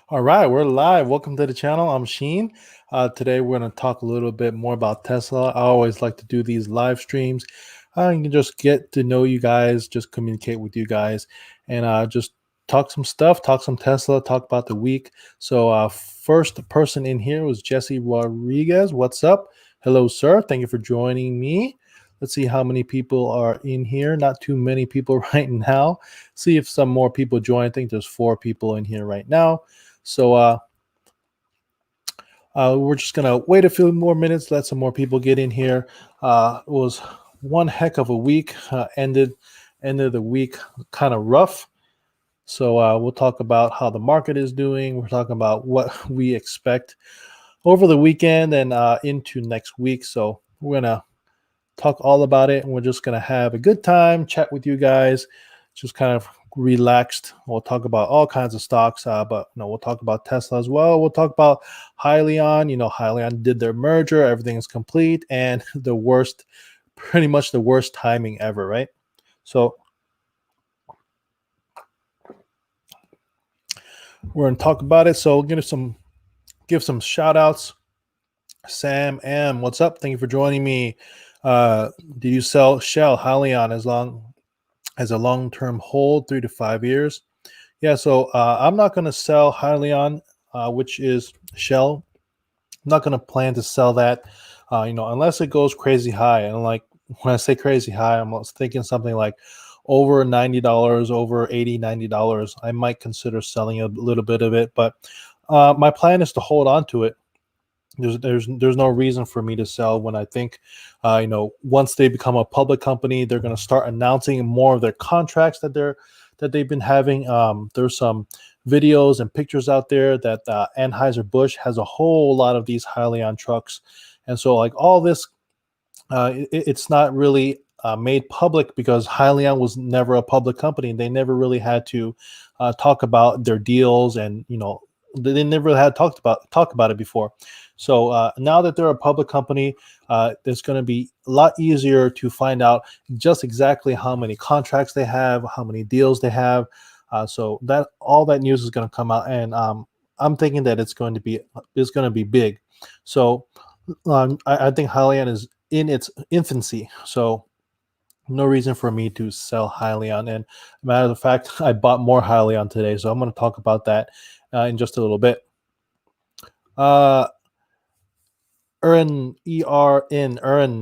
All right, we're live. Welcome to the channel. I'm Sheen. Today we're going to talk a little bit more about Tesla. I always like to do these live streams. You can just get to know you guys, just communicate with you guys, and just talk some stuff, talk some Tesla, talk about the week. So first person in here was Jesse Rodriguez. What's up? Hello, sir. Thank you for joining me. Let's see how many people are in here. Not too many people right now. See if some more people join. I think there's 4 people in here right now. So we're just gonna wait a few more minutes, let some more people get in here. It was one heck of a week. Ended the week kind of rough. So we'll talk about how the market is doing. We're talking about what we expect over the weekend and into next week. So we're gonna talk all about it, and we're just gonna have a good time, chat with you guys, just kind of relaxed. We'll talk about all kinds of stocks, but we'll talk about Tesla as well. We'll talk about Hyliion. Hyliion did their merger, everything is complete, and pretty much the worst timing ever, right? So we're gonna talk about it. So give some shout outs. Sam M, what's up? Thank you for joining me. Did you sell Shell Hyliion as a long-term hold, 3 to 5 years? Yeah, so I'm not going to sell Hyliion, which is Shell. I'm not going to plan to sell that, unless it goes crazy high. And like when I say crazy high, I'm thinking something like over $90, over $80, $90. I might consider selling a little bit of it, but my plan is to hold on to it. There's no reason for me to sell when I think, once they become a public company, they're going to start announcing more of their contracts that they've been having. There's some videos and pictures out there that Anheuser-Busch has a whole lot of these Hyliion trucks, and so like all this, it's not really made public because Hyliion was never a public company. They never really had to talk about their deals, and they never had talk about it before. So now that they're a public company, it's going to be a lot easier to find out just exactly how many contracts they have, how many deals they have. So that all that news is going to come out, and I'm thinking that it's going to be big. So I think Hyliion is in its infancy. So no reason for me to sell Hyliion. And matter of fact, I bought more Hyliion today, so I'm going to talk about that in just a little bit. Erin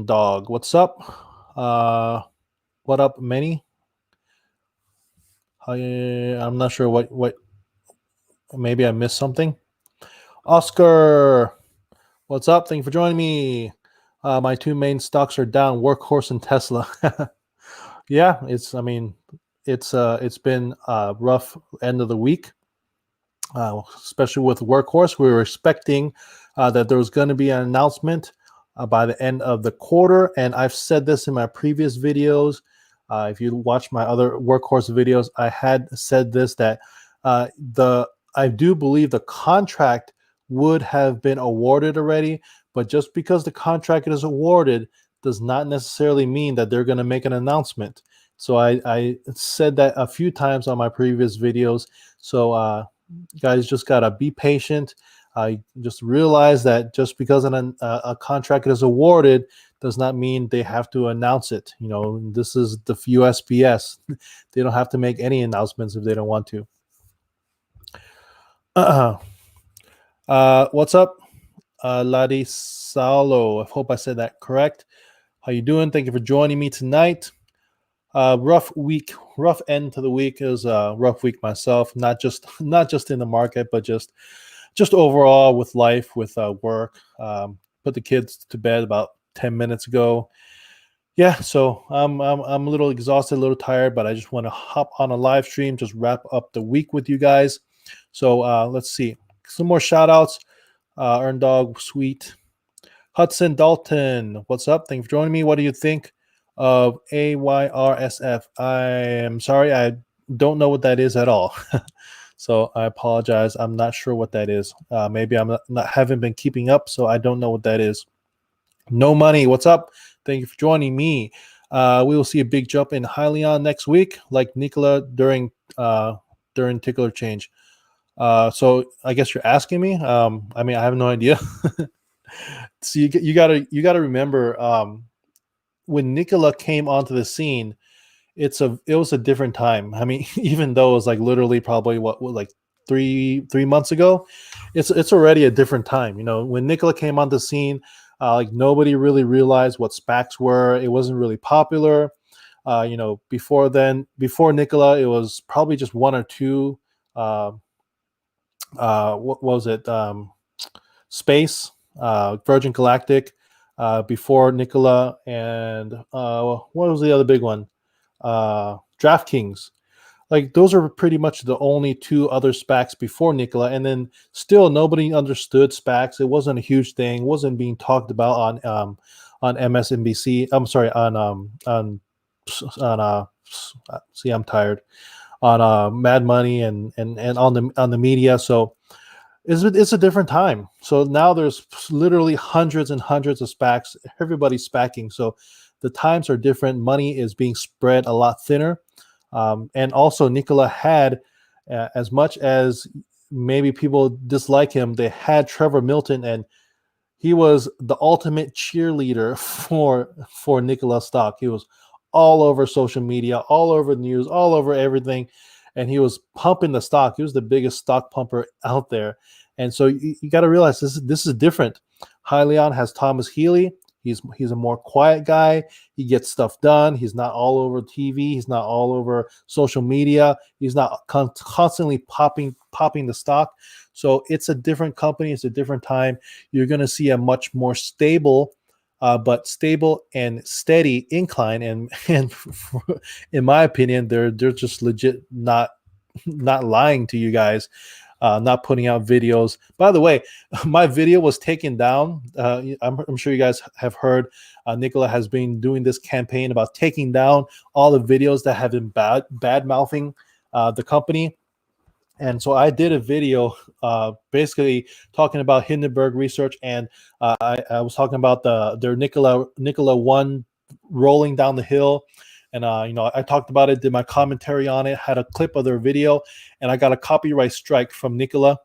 Dog, what's up? What up, Manny? I'm not sure what. Maybe I missed something. Oscar, what's up? Thank you for joining me. My 2 main stocks are down: Workhorse and Tesla. Yeah, it's been a rough end of the week, especially with Workhorse. We were expecting that there was going to be an announcement by the end of the quarter, and I've said this in my previous videos. If you watch my other Workhorse videos, I had said this, that I do believe the contract would have been awarded already, but just because the contract is awarded does not necessarily mean that they're going to make an announcement. So I said that a few times on my previous videos. So guys, just gotta be patient. Just realize that just because a contract is awarded does not mean they have to announce it. This is the USPS. They don't have to make any announcements if they don't want to. What's up, Ladi Salo? I hope I said that correct. How you doing? Thank you for joining me tonight. Rough end to the week. It was a rough week myself, not just in the market, but just overall with life, with work. Put the kids to bed about 10 minutes ago. Yeah, so I'm a little exhausted, a little tired, but I just want to hop on a live stream, just wrap up the week with you guys. So let's see some more shout outs. Earn Dog, sweet. Hudson Dalton, what's up? Thank you for joining me. What do you think of AYRSF? I am sorry, I don't know what that is at all. So I apologize. I'm not sure what that is. Maybe I'm not haven't been keeping up, so I don't know what that is. No Money, what's up? Thank you for joining me. We will see a big jump in Hyliion next week, like Nikola during tickler change. So I guess you're asking me. I mean, I have no idea. So you gotta remember, when Nikola came onto the scene, it was a different time. I mean, even though it was like literally probably like three months ago, it's already a different time. You know, when Nikola came on the scene, like nobody really realized what SPACs were. It wasn't really popular. You know, before then, before Nikola, it was probably just one or two. Uh, what was it? Space, Virgin Galactic, before Nikola, and what was the other big one? DraftKings. Like those are pretty much the only two other SPACs before Nikola, and then still nobody understood SPACs. It wasn't a huge thing. It wasn't being talked about on MSNBC. I'm sorry, on see, I'm tired, on Mad Money and on the media. So it's a different time. So now there's literally hundreds and hundreds of SPACs. Everybody's SPACing. So the times are different. Money is being spread a lot thinner. And also, Nikola had, as much as maybe people dislike him, they had Trevor Milton, and he was the ultimate cheerleader for Nikola stock. He was all over social media, all over the news, all over everything, and he was pumping the stock. He was the biggest stock pumper out there, and so you got to realize this is different. Hyliion has Thomas Healy. He's a more quiet guy. He gets stuff done. He's not all over TV. He's not all over social media. He's not constantly popping the stock. So it's a different company. It's a different time. You're going to see a much more stable, but stable and steady incline. And in my opinion, they're just legit not lying to you guys. Not putting out videos. By the way, my video was taken down. I'm sure you guys have heard Nikola has been doing this campaign about taking down all the videos that have been bad mouthing the company. And so I did a video basically talking about Hindenburg research, and I was talking about their Nikola 1 rolling down the hill. And you know, I talked about it, did my commentary on it, had a clip of their video, and I got a copyright strike from Nikola.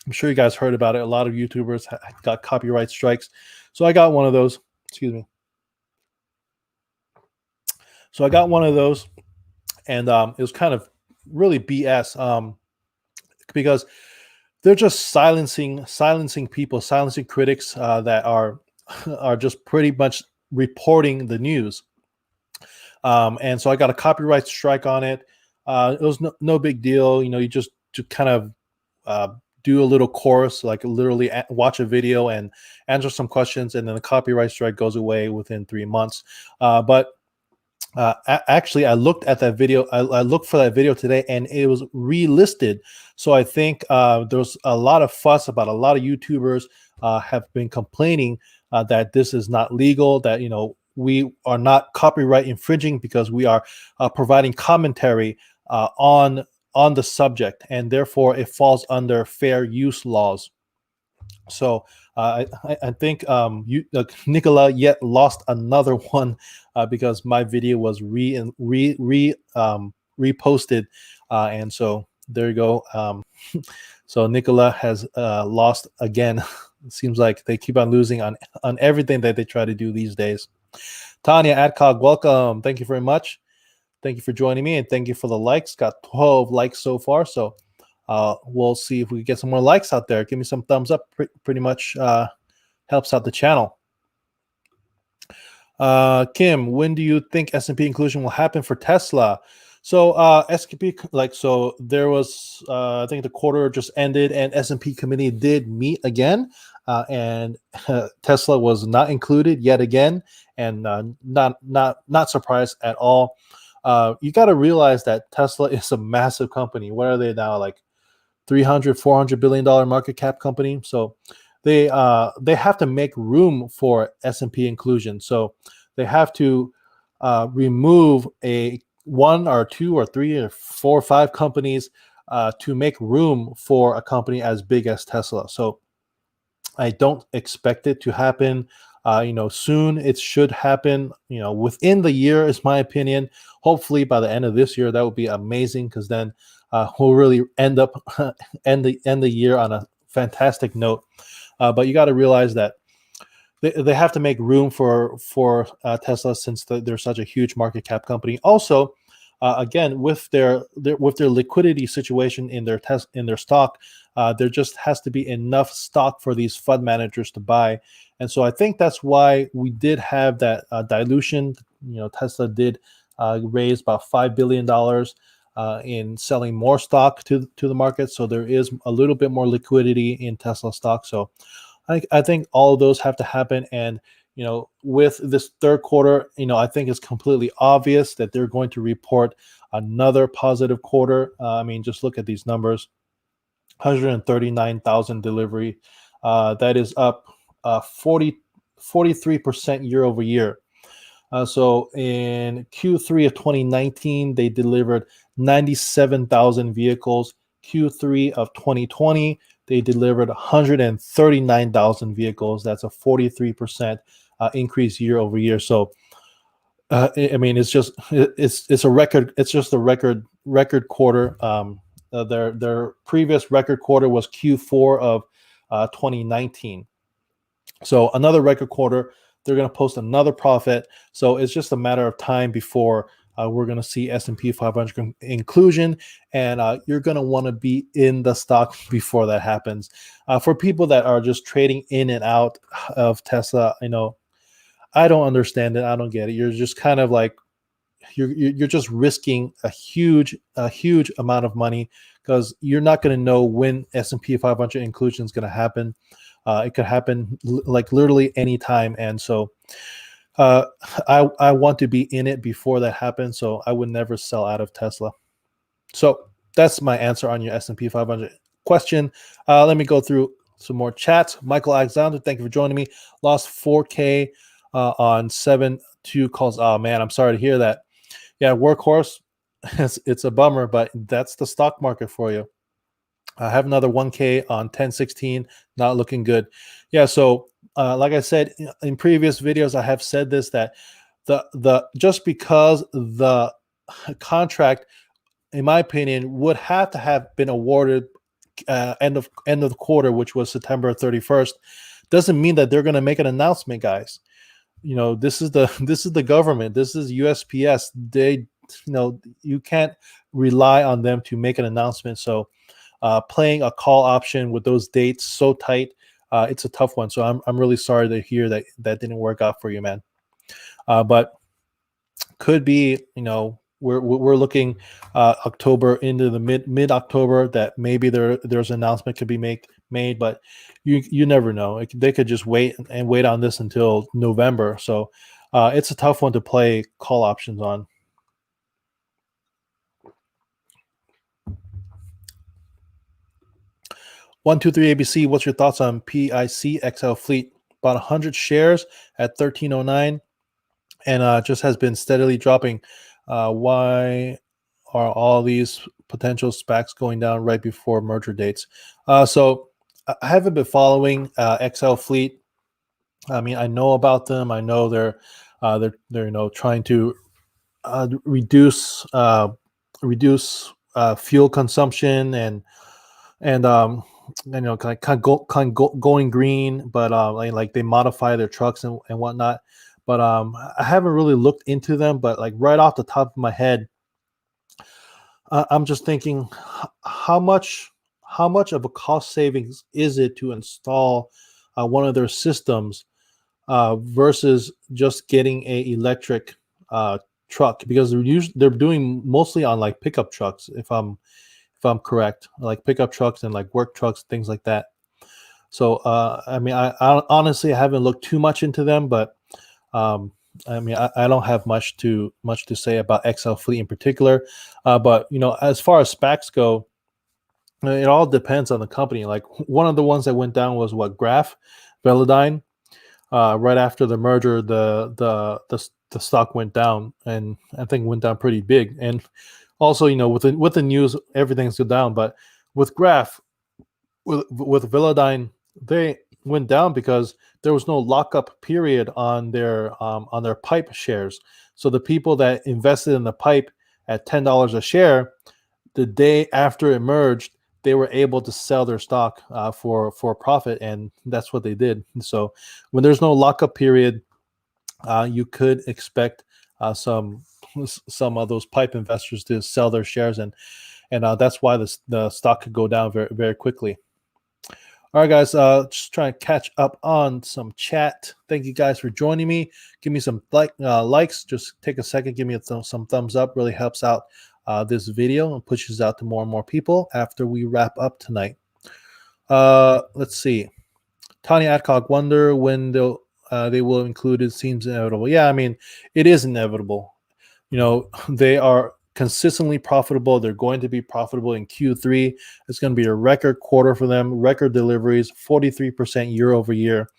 I'm sure you guys heard about it. A lot of YouTubers got copyright strikes. So I got one of those. Excuse me. So I got one of those, and it was kind of really BS. Because they're just silencing people, silencing critics that are just pretty much reporting the news. And so I got a copyright strike on it. It was no big deal. You know, you just to kind of do a little course, like literally watch a video and answer some questions, and then the copyright strike goes away within 3 months. But actually, I looked at that video. I looked for that video today, and it was relisted. So I think there's a lot of fuss about a lot of YouTubers have been complaining that this is not legal. That, you know, we are not copyright infringing because we are providing commentary on the subject, and therefore it falls under fair use laws. So I think Nikola yet lost another one because my video was reposted, and so there you go. So Nikola has lost again. It seems like they keep on losing on everything that they try to do these days. Tanya Adcog, welcome. Thank you very much. Thank you for joining me, and thank you for the likes. Got 12 likes so far, so we'll see if we can get some more likes out there. Give me some thumbs up. Pretty much helps out the channel. Kim, when do you think S&P inclusion will happen for Tesla? So S&P, so there was, I think the quarter just ended, and S&P committee did meet again, and Tesla was not included yet again, and not surprised at all. You got to realize that Tesla is a massive company. What are they now, like 300-400 billion dollar market cap company? So they have to make room for S&P inclusion. So they have to remove a 1 or 2 or 3 or 4 or 5 companies to make room for a company as big as Tesla. So I don't expect it to happen soon. It should happen within the year, is my opinion. Hopefully by the end of this year. That would be amazing, because then will really end the year on a fantastic note. But you got to realize that they have to make room for Tesla, since they're such a huge market cap company. Also, again, with their liquidity situation in their stock, there just has to be enough stock for these fund managers to buy. And so I think that's why we did have that dilution. Tesla did raise about $5 billion in selling more stock to the market. So there is a little bit more liquidity in Tesla stock. So I think all of those have to happen. And, with this third quarter, I think it's completely obvious that they're going to report another positive quarter. Just look at these numbers: 139,000 delivery. That is up 43% year over year. So in Q3 of 2019, they delivered 97,000 vehicles. Q3 of 2020, they delivered 139,000 vehicles. That's a 43% increase year over year. So, it's a record. It's just a record quarter. Their previous record quarter was Q4 of 2019. So another record quarter. They're going to post another profit. So it's just a matter of time before we're going to see S&P 500 inclusion, and you're going to want to be in the stock before that happens. For people that are just trading in and out of Tesla, I don't understand it. I don't get it. You're just kind of like you're just risking a huge amount of money, because you're not going to know when S&P 500 inclusion is going to happen. It could happen like literally any time, and so I want to be in it before that happens. So I would never sell out of Tesla. So that's my answer on your S&P 500 question. Let me go through some more chats. Michael Alexander, thank you for joining me. Lost 4K on 7-2 calls. Oh man, I'm sorry to hear that. Yeah, Workhorse, it's a bummer, but that's the stock market for you. I have another 1K on 1016, not looking good. Yeah, so like I said in previous videos, I have said this, that the just because the contract, in my opinion, would have to have been awarded end of the quarter, which was September 31st, doesn't mean that they're going to make an announcement, guys. This is the government. This is USPS. They, you can't rely on them to make an announcement. So playing a call option with those dates so tight, it's a tough one. So I'm really sorry to hear that didn't work out for you, man. But could be, we're looking October into the mid October that maybe there's an announcement could be made, but you never know. They could just wait on this until November. So it's a tough one to play call options on. 123 ABC, what's your thoughts on PIC XL Fleet? About 100 shares at 1309, and just has been steadily dropping. Why are all these potential SPACs going down right before merger dates? So I haven't been following XL Fleet. I know about them. I know they're trying to reduce fuel consumption and going green, but like they modify their trucks and whatnot. But I haven't really looked into them. But like right off the top of my head, I'm just thinking, how much of a cost savings is it to install one of their systems versus just getting a electric truck? Because they're doing mostly on like pickup trucks, if I'm correct, like pickup trucks and like work trucks, things like that. So I honestly haven't looked too much into them, but I don't have much to say about XL Fleet in particular. But as far as SPACs go, it all depends on the company. Like one of the ones that went down was Graph Velodyne. Right after the merger, the stock went down, and I think went down pretty big. And also, with the news, everything's go down. But with Graph, with Velodyne, they went down because there was no lockup period on their pipe shares. So the people that invested in the pipe at $10 a share, the day after it merged, they were able to sell their stock for a profit, and that's what they did. So when there's no lockup period, you could expect some of those pipe investors to sell their shares, and that's why the stock could go down very very quickly. All right, guys, just trying to catch up on some chat. Thank you guys for joining me. Give me some likes. Just take a second, give me some thumbs up. Really helps out this video and pushes out to more and more people after we wrap up tonight. Let's see. Tanya Adcock, wonder when they will include it. Seems inevitable. Yeah, I mean, it is inevitable. You know, they are consistently profitable. They're going to be profitable in Q3. It's going to be a record quarter for them. Record deliveries, 43% year over year,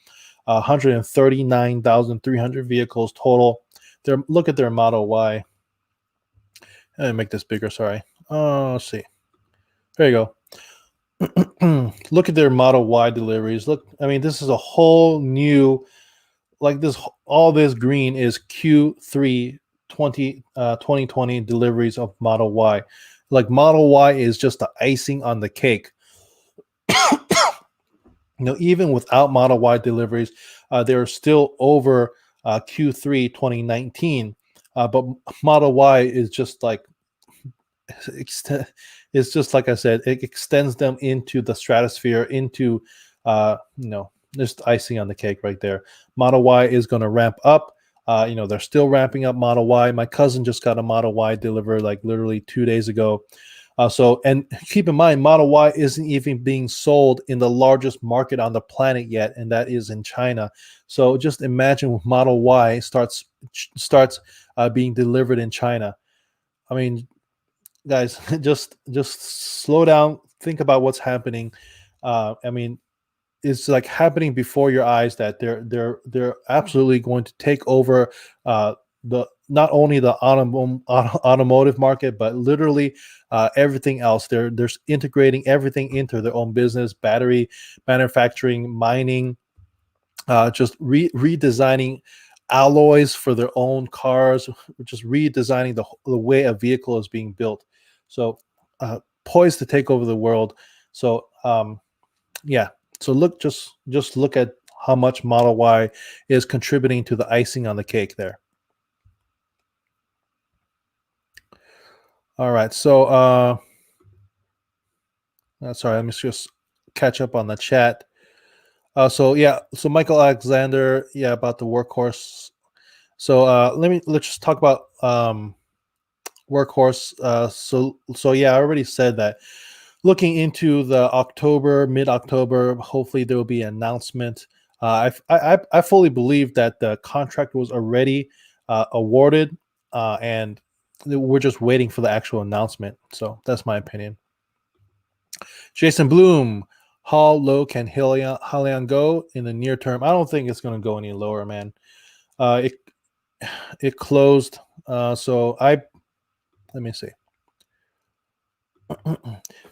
139,300 vehicles total. Look at their Model Y. Let me make this bigger. Sorry. Let's see. There you go. Look at their Model Y deliveries. Look, I mean, this is a whole new, like this, all this green is Q3 2020 deliveries of Model Y. Like Model Y is just the icing on the cake. Even without Model Y deliveries, they're still over Q3 2019. But Model Y is just like, it's just like I said, it extends them into the stratosphere, into just icing on the cake right there. Model Y is going to ramp up. They're still ramping up Model Y. My cousin just got a Model Y delivered like literally 2 days ago. And keep in mind, Model Y isn't even being sold in the largest market on the planet yet, and that is in China. So just imagine when Model Y starts being delivered in China. I mean, guys, just slow down, think about what's happening. I mean, it's like happening before your eyes that they're absolutely going to take over the not only the automotive market, but literally everything else. They're integrating everything into their own business: battery manufacturing, mining, just redesigning alloys for their own cars, just redesigning the way a vehicle is being built. So poised to take over the world. So yeah. So just look at how much Model Y is contributing to the icing on the cake there. All right. So sorry, let me just catch up on the chat. So Michael Alexander, about the workhorse. So let's just talk about workhorse. I already said that. Looking into the mid-October, hopefully there will be an announcement. I fully believe that the contract was already awarded, and we're just waiting for the actual announcement. So that's my opinion. Jason Bloom, how low can Hyliion go in the near term? I don't think it's going to go any lower, man. It closed. Let me see.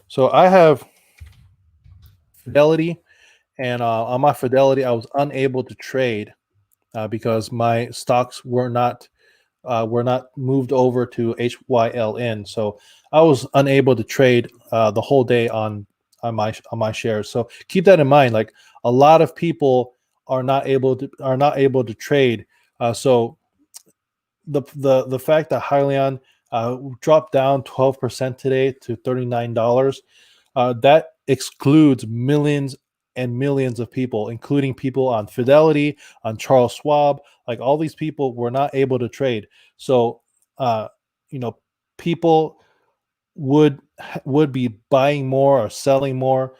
So I have Fidelity, and on my Fidelity, I was unable to trade because my stocks were not moved over to HYLN. So I was unable to trade the whole day on my shares. So keep that in mind. Like a lot of people are not able to trade. So the fact that Hyliion dropped down 12% today to $39, that excludes millions and millions of people, including people on Fidelity, on Charles Schwab. Like all these people were not able to trade. So, people would be buying more or selling more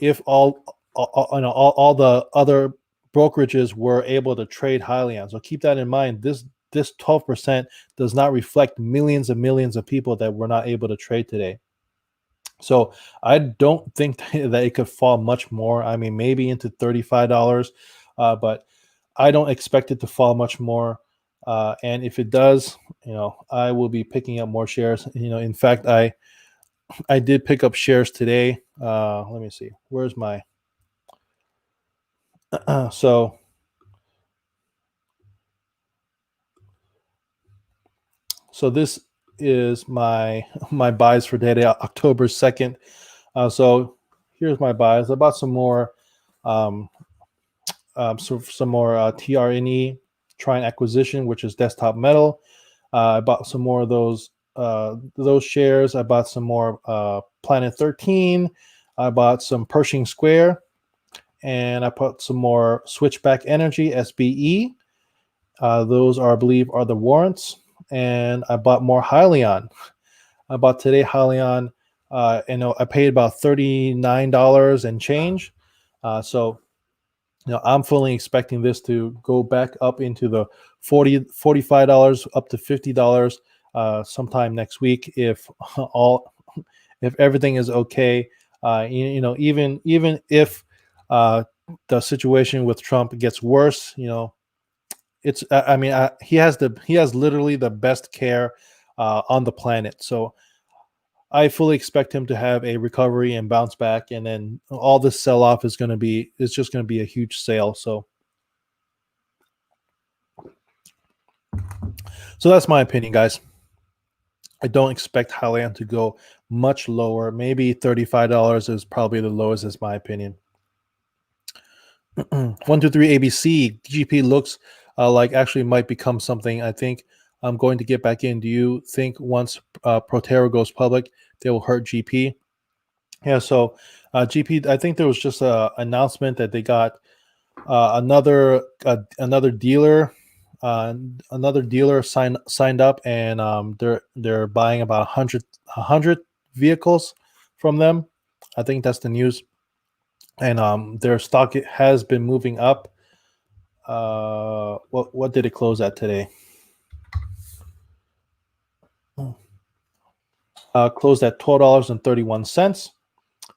if all the other brokerages were able to trade Hyliion. So keep that in mind. This 12% does not reflect millions and millions of people that were not able to trade today. So I don't think that it could fall much more. I mean, maybe into $35, but I don't expect it to fall much more. And if it does, I will be picking up more shares. In fact, I did pick up shares today. Let me see. Where's my so this is my buys for today, October 2nd. So here's my buys. I bought some more some more TRNE Trine Acquisition, which is Desktop Metal. I bought some more of those shares. I bought some more Planet 13. I bought some Pershing Square, and I put some more Switchback Energy SBE. Those are, I believe, are the warrants. And I bought more Hyliion. I bought today Hyliion. And I paid about $39 and change. So I'm fully expecting this to go back up into the $45 up to $50 sometime next week if everything is okay. Even if the situation with Trump gets worse, it's he has literally the best care on the planet. So I fully expect him to have a recovery and bounce back, and then all this sell-off is just going to be a huge sale. So that's my opinion, guys. I don't expect Hyliion to go much lower. Maybe $35 is probably the lowest, is my opinion. 123 ABC GP looks like actually might become something. I think I'm going to get back in. Do you think once Proterra goes public, they will hurt GP? Yeah, so GP, I think there was just an announcement that they got another dealer signed up, and they're buying about 100 vehicles from them. I think that's the news, and their stock has been moving up. What did it close at today? Closed at $12.31.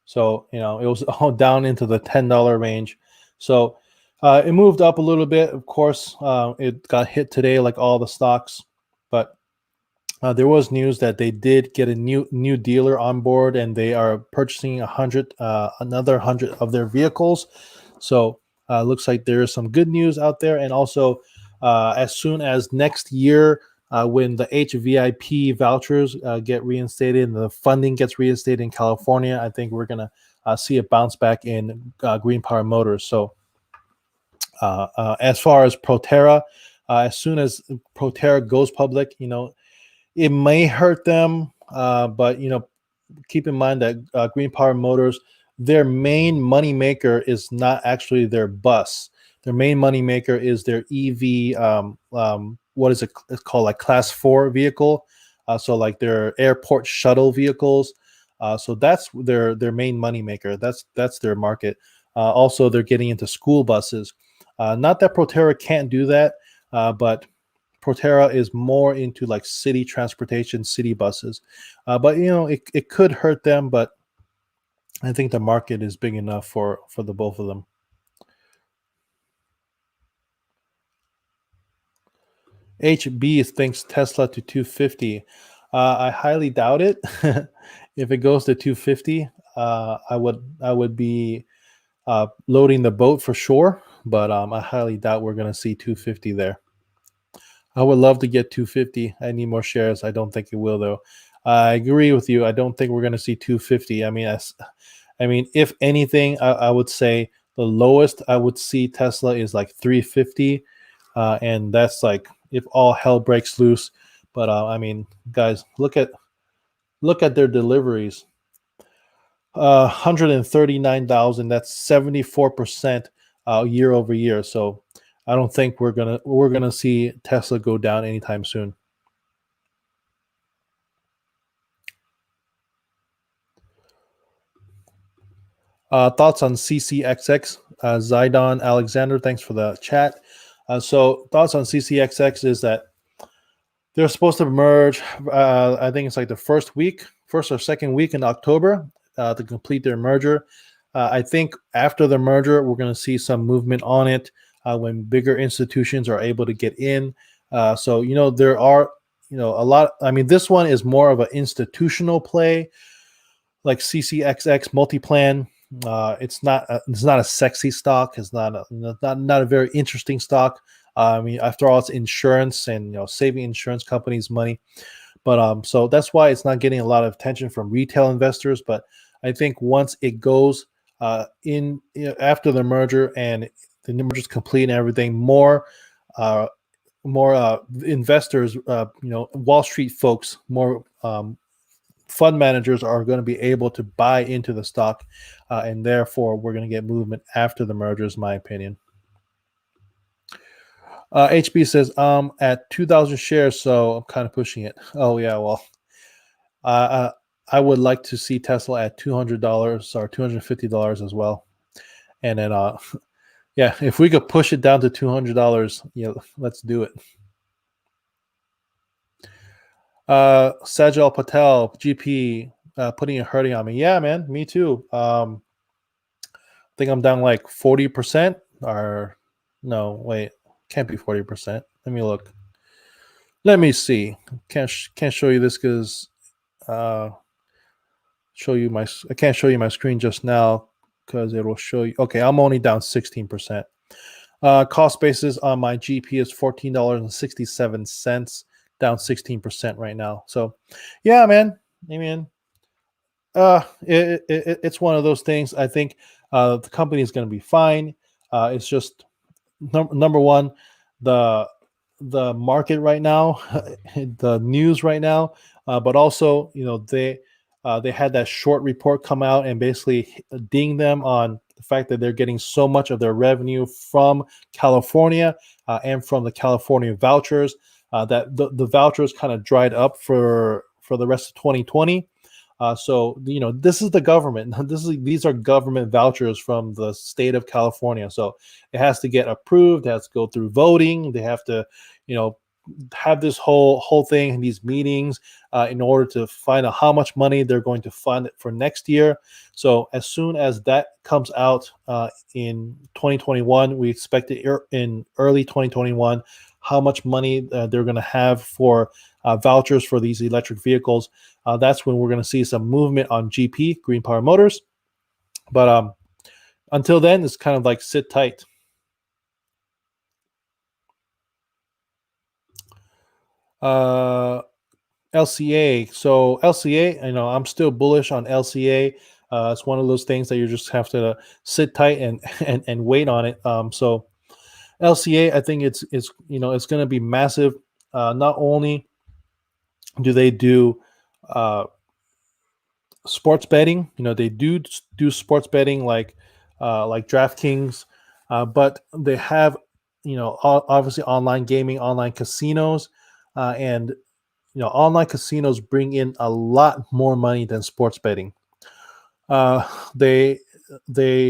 So it was all down into the $10 range. So it moved up a little bit. Of course, it got hit today, like all the stocks. But there was news that they did get a new dealer on board, and they are purchasing another 100 of their vehicles. So looks like there is some good news out there. And also, as soon as next year, when the HVIP vouchers get reinstated and the funding gets reinstated in California, I think we're going to see a bounce back in Green Power Motors. So as far as Proterra, as soon as Proterra goes public, it may hurt them, but keep in mind that Green Power Motors, their main money maker is not actually their bus. Their main money maker is their EV. What is it? It's called like Class 4 vehicle. So like their airport shuttle vehicles. So that's their main money maker. That's their market. Also, they're getting into school buses. Not that Proterra can't do that, but Proterra is more into like city transportation, city buses. But it could hurt them, but I think the market is big enough for the both of them. HB thinks Tesla to 250. I highly doubt it. If it goes to 250, I would be loading the boat for sure. But I highly doubt we're going to see 250 there. I would love to get 250. I need more shares. I don't think it will, though. I agree with you. I don't think we're going to see 250. I mean, if anything, I would say the lowest I would see Tesla is like 350, and that's like if all hell breaks loose. But guys, look at their deliveries. 139,000. That's 74% year over year. So I don't think we're gonna see Tesla go down anytime soon. Thoughts on CCXX? Zidon Alexander, thanks for the chat. So thoughts on CCXX is that they're supposed to merge. I think it's like the first or second week in October to complete their merger. I think after the merger, we're going to see some movement on it when bigger institutions are able to get in. So there are a lot. I mean, this one is more of an institutional play, like CCXX Multiplan. It's not a sexy stock. It's not a very interesting stock. I mean, after all, it's insurance and saving insurance companies money. But so that's why it's not getting a lot of attention from retail investors. But I think once it goes after the merger and the merger's complete and everything, uh, more investors, Wall Street folks, more fund managers are going to be able to buy into the stock, and therefore we're going to get movement after the merger, is my opinion. HB says at 2,000 shares, so I'm kind of pushing it. Oh yeah, well, I would like to see Tesla at $200 or $250 as well, and then yeah, if we could push it down to $200, let's do it. Sajal Patel, GP, putting a hurting on me. Yeah, man, me too. I think I'm down like 40%, or no, wait, can't be 40%. Let me look. Let me see. Can't show you this because I can't show you my screen just now because it will show you. Okay, I'm only down 16%. Cost basis on my GP is $14.67, down 16% right now. So, yeah, man. I mean, it's one of those things. I think the company is going to be fine. It's just number one, the market right now, the news right now, but also they had that short report come out and basically ding them on the fact that they're getting so much of their revenue from California and from the California vouchers, that the vouchers kind of dried up for the rest of 2020. So this is the government. These are government vouchers from the state of California. So it has to get approved. It has to go through voting. They have to, have this whole thing, these meetings, in order to find out how much money they're going to fund for next year. So as soon as that comes out in 2021, we expect it in early 2021 how much money they're going to have for vouchers for these electric vehicles. That's when we're going to see some movement on GP, Green Power Motors. But until then, it's kind of like sit tight. LCA. So LCA, I'm still bullish on LCA. It's one of those things that you just have to sit tight and wait on it. So LCA, I think it's going to be massive. Not only do they do sports betting, they do sports betting like DraftKings, but they have obviously online gaming, online casinos, and online casinos bring in a lot more money than sports betting. They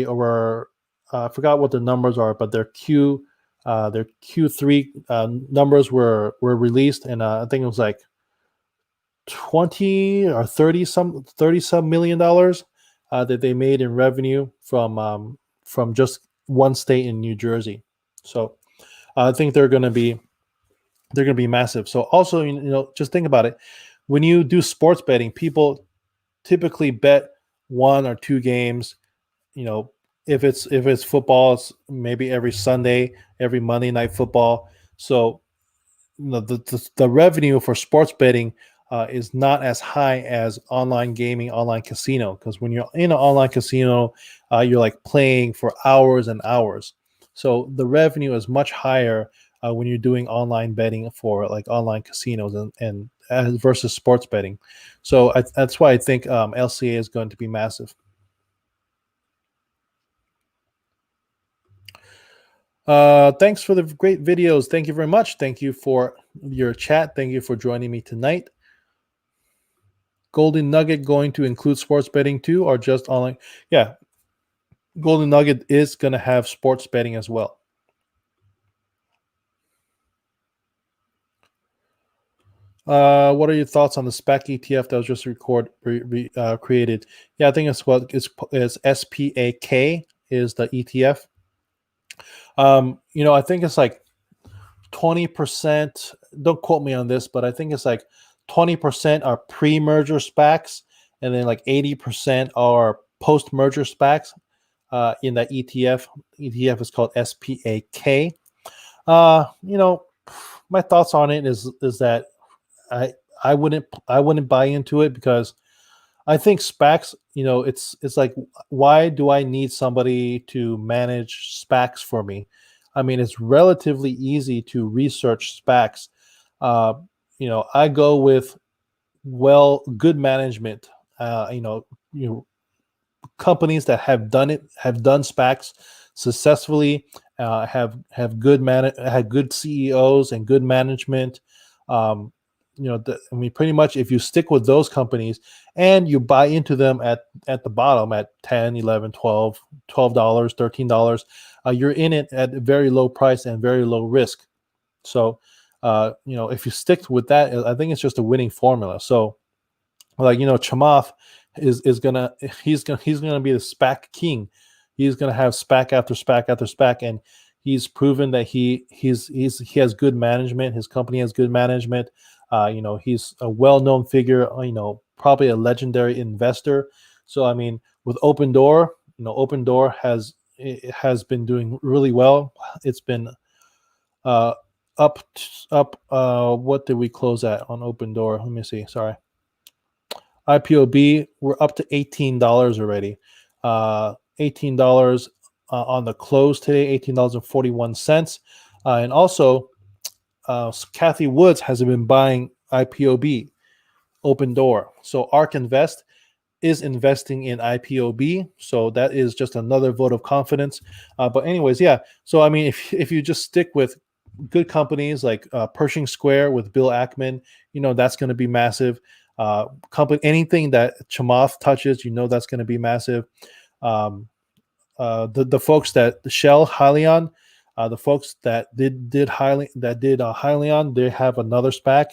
were I forgot what the numbers are, but their Q3 numbers were released, and I think it was like 20 or 30 some million dollars that they made in revenue from just one state in New Jersey. So I think they're going to be massive. So also, just think about it. When you do sports betting, people typically bet one or two games. If it's football, it's maybe every Sunday, every Monday night football. So the revenue for sports betting is not as high as online gaming, online casino, because when you're in an online casino, you're like playing for hours and hours. So the revenue is much higher when you're doing online betting for like online casinos and versus sports betting. So that's why I think LCA is going to be massive. Thanks for the great videos. Thank you very much. Thank you for your chat. Thank you for joining me tonight. Golden Nugget going to include sports betting too, or just online? Yeah, Golden Nugget is going to have sports betting as well. What are your thoughts on the SPAC ETF that was just created? Yeah, I think it's SPAK is the ETF. I think it's like 20%. Don't quote me on this, but I think it's like 20% are pre-merger SPACs, and then like 80% are post-merger SPACs. In that ETF. ETF is called SPAK. My thoughts on it is that I wouldn't buy into it because I think SPACs, it's like, why do I need somebody to manage SPACs for me? I mean, it's relatively easy to research SPACs. Uh, I go with good management. You know, companies that have done SPACs successfully, have had good CEOs and good management. Um, I mean, pretty much if you stick with those companies and you buy into them at the bottom at 10, 11, 12 dollars, $13, you're in it at a very low price and very low risk. So, if you stick with that, I think it's just a winning formula. So, like, Chamath is gonna he's gonna be the SPAC king. He's gonna have SPAC after SPAC after SPAC, and he's proven that he has good management. His company has good management. He's a well-known figure. Probably a legendary investor. So I mean, with Open Door, Open Door has been doing really well. It's been uh, up. What did we close at on Open Door? Let me see. Sorry. IPOB, we're up to $18 already. $18 on the close today, $18.41. And also, Kathy Woods has been buying IPOB, Open Door. So ARK Invest is investing in IPOB. So that is just another vote of confidence. But anyways, yeah. So I mean, if you just stick with good companies like Pershing Square with Bill Ackman, that's going to be massive. Anything that Chamath touches, that's going to be massive. The folks that Shell Hyliion, the folks that did Hyliion, they have another SPAC.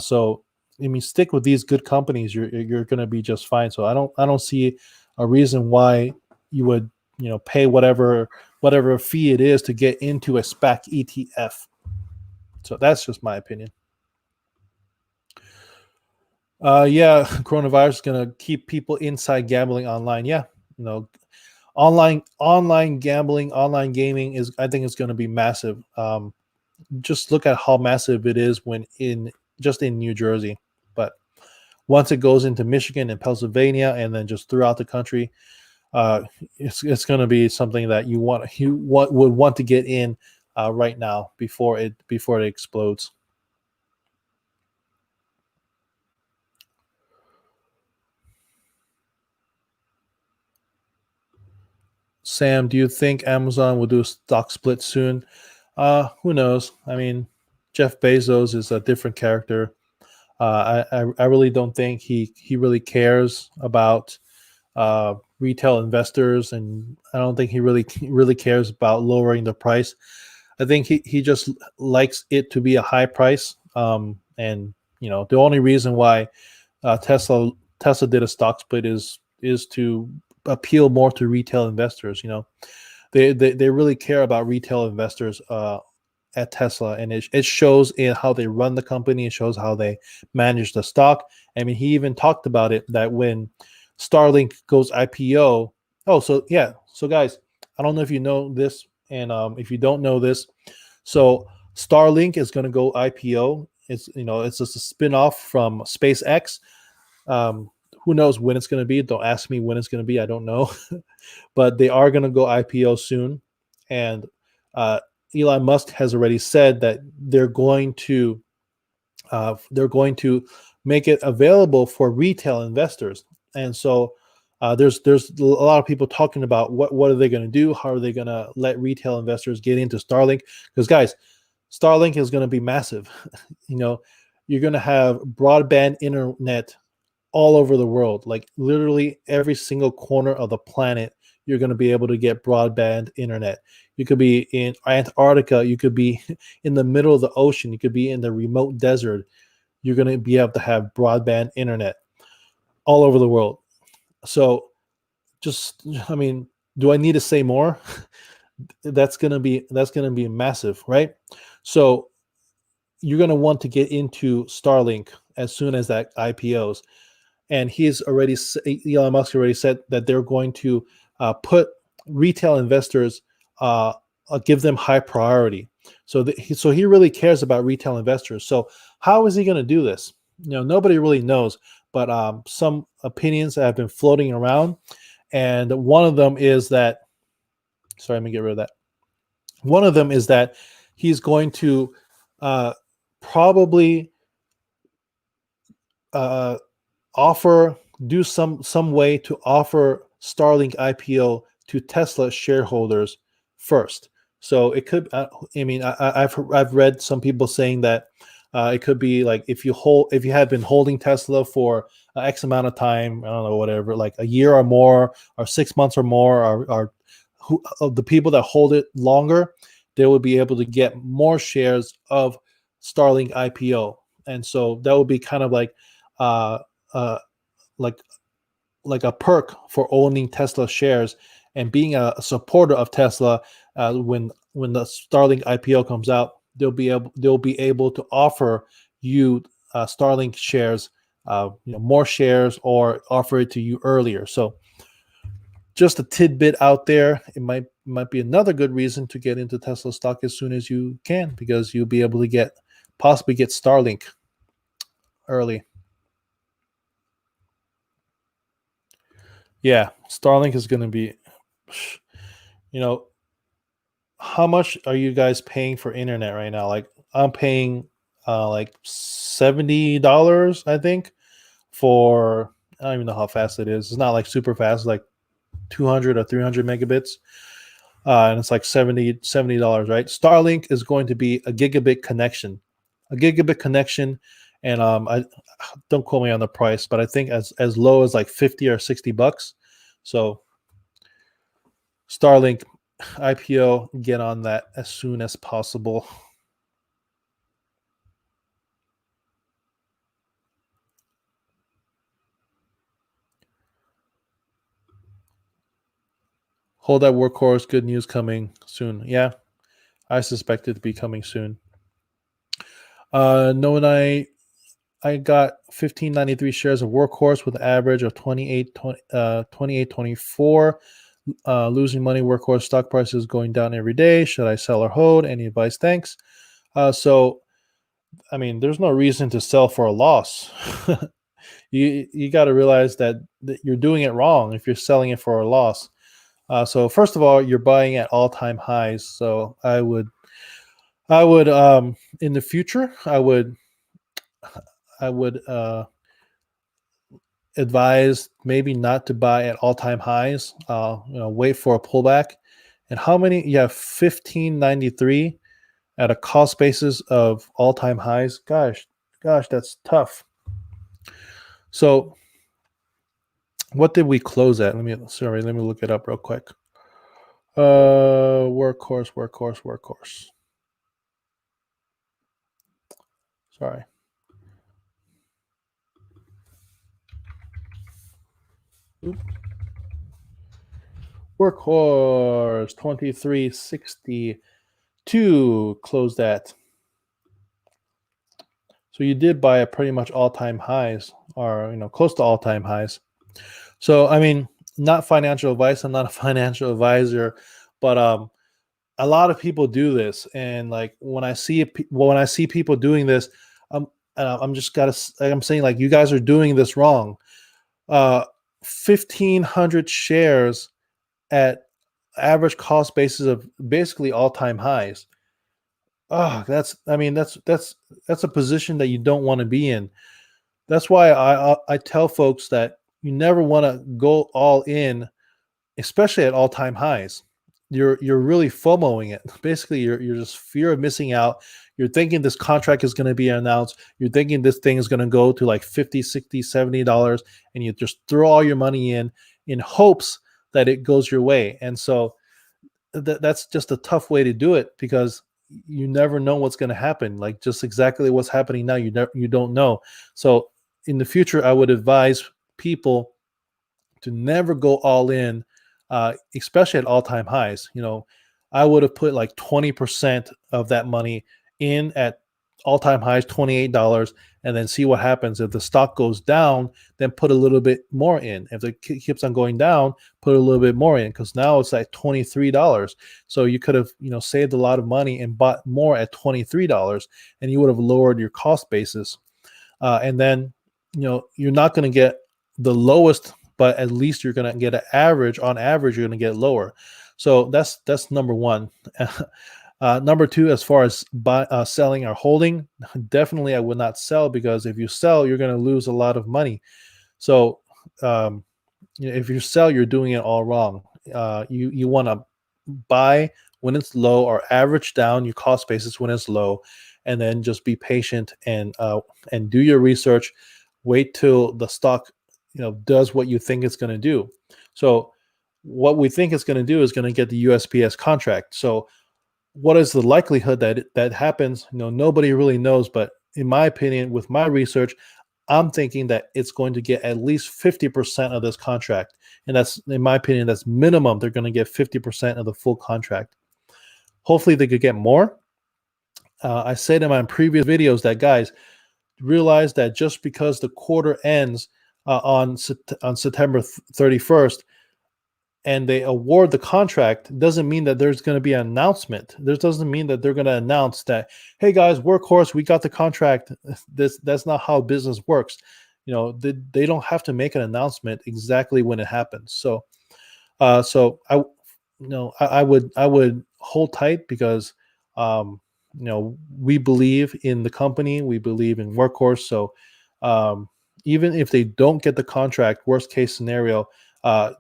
So I mean, stick with these good companies. You're going to be just fine. So I don't see a reason why you would pay whatever fee it is to get into a SPAC ETF. So that's just my opinion. Yeah, coronavirus is gonna keep people inside gambling online. Yeah, online gambling, online gaming I think it's gonna be massive. Just look at how massive it is when in New Jersey, but once it goes into Michigan and Pennsylvania, and then just throughout the country, it's gonna be something that would want to get in right now before it explodes. Sam, do you think Amazon will do a stock split soon? Who knows? I mean, Jeff Bezos is a different character. I really don't think he really cares about retail investors, and I don't think he really cares about lowering the price. I think he just likes it to be a high price. And the only reason why Tesla did a stock split is to appeal more to retail investors. They really care about retail investors at Tesla, and it shows in how they run the company. It shows how they manage the stock. I mean, he even talked about it that when Starlink goes IPO. Oh, so yeah. So guys, I don't know if you know this, and if you don't know this, so Starlink is going to go IPO. It's just a spin-off from SpaceX. Who knows when it's going to be? Don't ask me when it's going to be. I don't know. But they are going to go IPO soon. And Elon Musk has already said that they're going to make it available for retail investors. And so there's a lot of people talking about what are they going to do? How are they going to let retail investors get into Starlink? Because guys, Starlink is going to be massive. You're going to have broadband internet all over the world, like literally every single corner of the planet. You're going to be able to get broadband internet. You could be in Antarctica. You could be in the middle of the ocean. You could be in the remote desert. You're going to be able to have broadband internet all over the world. So I mean, do I need to say more? That's going to be massive, right? So you're going to want to get into Starlink as soon as that IPOs. And Elon Musk already said that they're going to put retail investors, give them high priority. So he really cares about retail investors. So how is he going to do this? nobody really knows, but some opinions that have been floating around, and one of them is that. Sorry, let me get rid of that. One of them is that he's going to uh, probably uh, offer do some way to offer Starlink IPO to Tesla shareholders first. So it could. I mean, I've read some people saying that it could be like if you had been holding Tesla for X amount of time, I don't know, whatever, like a year or more, or 6 months or more, or who of the people that hold it longer, they would be able to get more shares of Starlink IPO, and so that would be kind of uh, uh, like like a perk for owning Tesla shares and being a supporter of Tesla. When the Starlink IPO comes out, they'll be able to offer you Starlink shares, more shares, or offer it to you earlier. So just a tidbit out there. It might be another good reason to get into Tesla stock as soon as you can, because you'll be able to possibly get Starlink early. Yeah, Starlink is going to be, you know, how much are you guys paying for internet right now? Like I'm paying like $70, I think, for I don't even know how fast it is. It's not like super fast, like 200 or 300 megabits. And it's like $70, right? Starlink is going to be a gigabit connection, and I don't quote me on the price, but I think as low as like 50 or $60. So Starlink IPO, get on that as soon as possible. Hold that workhorse. Good news coming soon. Yeah, I suspect it to be coming soon. No, and I got 1593 shares of workhorse with an average of 28.24. Losing money. Workhorse stock price is going down every day. Should I sell or hold? Any advice? Thanks. So I mean, there's no reason to sell for a loss. You got to realize that you're doing it wrong if you're selling it for a loss. So first of all, you're buying at all-time highs. So I would in the future, I would advise maybe not to buy at all-time highs. Wait for a pullback. And how many? You have 1593 at a cost basis of all-time highs. Gosh, that's tough. So what did we close at? Let me look it up real quick. Workhorse. Sorry. Oop. Workhorse 2362 closed at. So you did buy at pretty much all-time highs, or close to all-time highs. So I mean, not financial advice. I'm not a financial advisor, but a lot of people do this, and like when I see people doing this, I'm saying, like, you guys are doing this wrong. 1,500 shares at average cost basis of basically all-time highs. Oh, that's a position that you don't want to be in. That's why I tell folks that you never want to go all in, especially at all-time highs. You're really FOMOing it. Basically, you're just fear of missing out. You're thinking this contract is going to be announced. You're thinking this thing is going to go to like 50, 60, $70, and you just throw all your money in hopes that it goes your way. And so that's just a tough way to do it, because you never know what's going to happen. Like just exactly what's happening now, you don't know. So in the future, I would advise people to never go all in, especially at all-time highs. I would have put like 20% of that money in at all-time highs, $28, and then see what happens. If the stock goes down, then put a little bit more in. If it keeps on going down, put a little bit more in, because now it's like $23. So you could have saved a lot of money and bought more at $23, and you would have lowered your cost basis. and then you're not going to get the lowest, but at least you're going to get an average. On average, you're going to get lower. So that's number one. Number two, as far as selling or holding, definitely I would not sell, because if you sell, you're going to lose a lot of money. So if you sell, you're doing it all wrong. You want to buy when it's low, or average down your cost basis when it's low, and then just be patient and do your research. Wait till the stock does what you think it's going to do. So what we think it's going to do is going to get the USPS contract. So what is the likelihood that that happens? Nobody really knows, but in my opinion, with my research, I'm thinking that it's going to get at least 50% of this contract. And that's, in my opinion, that's minimum. They're going to get 50% of the full contract. Hopefully they could get more. I said in my previous videos that, guys, realize that just because the quarter ends on September 31st, and they award the contract, doesn't mean that there's going to be an announcement. This doesn't mean that they're going to announce that, hey guys, Workhorse, we got the contract. That's not how business works. They don't have to make an announcement exactly when it happens. So I would hold tight, because we believe in the company, we believe in Workhorse. So even if they don't get the contract, worst case scenario,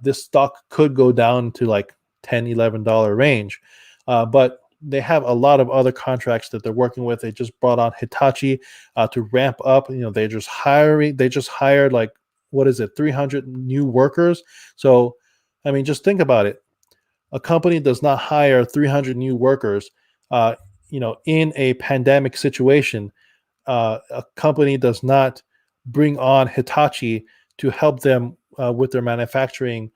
this stock could go down to like $10-11 range. But they have a lot of other contracts that they're working with. They just brought on Hitachi to ramp up. They just hired like, what is it, 300 new workers. So I mean, just think about it. A company does not hire 300 new workers in a pandemic situation. A company does not bring on Hitachi to help them with their manufacturing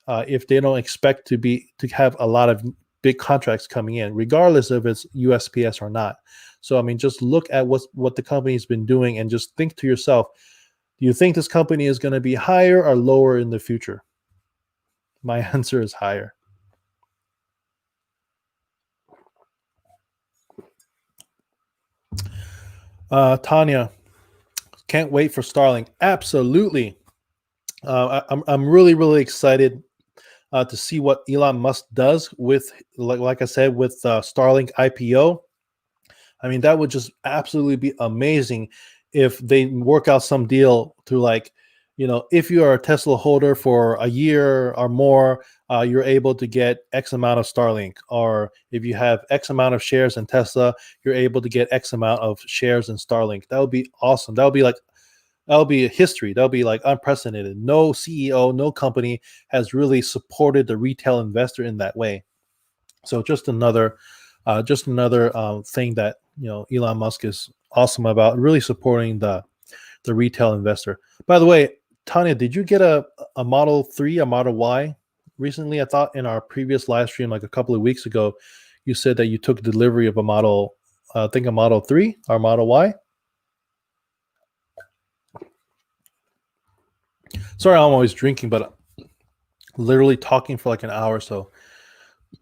if they don't expect to have a lot of big contracts coming in, regardless if it's USPS or not. So I mean, just look at what the company's been doing, and just think to yourself, do you think this company is going to be higher or lower in the future? My answer is higher. Tanya, can't wait for Starlink. Absolutely. I'm really excited to see what Elon Musk does with, like I said, with Starlink IPO. I mean, that would just absolutely be amazing if they work out some deal to, like, if you are a Tesla holder for a year or more, you're able to get X amount of Starlink. Or if you have X amount of shares in Tesla, you're able to get X amount of shares in Starlink. That would be awesome. That would be a history. That would be like unprecedented. No CEO, no company has really supported the retail investor in that way. So just another thing that Elon Musk is awesome about, really supporting the retail investor. By the way, Tanya, did you get a Model 3, a Model Y recently? I thought in our previous live stream, like a couple of weeks ago, you said that you took delivery of a Model, I think a Model 3 or Model Y. Sorry, I'm always drinking, but literally talking for like an hour, so